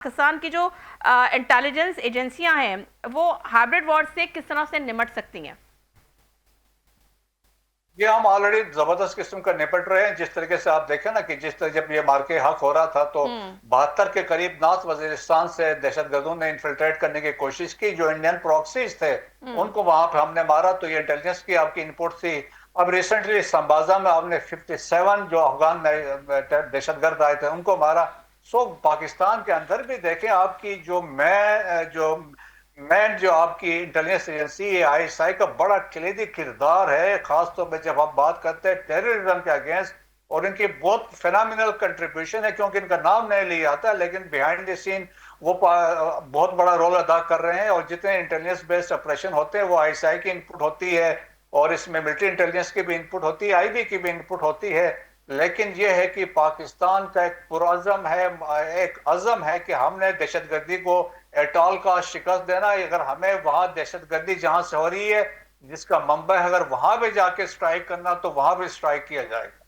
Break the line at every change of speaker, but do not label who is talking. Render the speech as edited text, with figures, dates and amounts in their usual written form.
पाकिस्तान की जो इंटेलिजेंस एजेंसियां हैं वो हाइब्रिड वॉर से किस तरह से निपट सकती हैं?
ये हम ऑलरेडी जबरदस्त किस्म का निपट रहे हैं। जिस तरीके से आप देखें ना कि जिस तरह जब ये मार्के हक हो रहा था तो
हम्म।
72 के करीब नॉर्थ वजीरिस्तान से दहशतगर्दों ने इन्फिल्ट्रेट करने की कोशिश की। जो इंडियन प्रॉक्सीज थे
हम्म।
उनको वहां पर हमने मारा, तो ये इंटेलिजेंस की आपकी इनपुट थी। अब रिसेंटली संबाजा में आपने 57 जो अफगान दहशतगर्द आए थे उनको मारा। सो पाकिस्तान के अंदर भी देखें, आपकी जो जो आपकी इंटेलिजेंस एजेंसी आईएसआई का बड़ा कलीदी किरदार है, खासतौर पर जब हम बात करते हैं टेररिज्म के अगेंस्ट। और इनकी बहुत फिनोमिनल कंट्रीब्यूशन है, क्योंकि इनका नाम नहीं लिया जाता, लेकिन बिहाइंड द सीन वो बहुत बड़ा रोल अदा कर रहे हैं। और जितने इंटेलिजेंस बेस्ड ऑपरेशन होते हैं वो आईएसआई की इनपुट होती है, और इसमें मिलिट्री इंटेलिजेंस की भी इनपुट होती है, आईबी की भी इनपुट होती है। लेकिन यह है कि पाकिस्तान का एक पुरअज़म है, एक अज़म है कि हमने दहशतगर्दी को एटॉल का शिकस्त देना। अगर हमें वहां दहशतगर्दी जहां से हो रही है, जिसका मंबा है, अगर वहां पे जाके स्ट्राइक करना तो वहां पे स्ट्राइक किया जाएगा।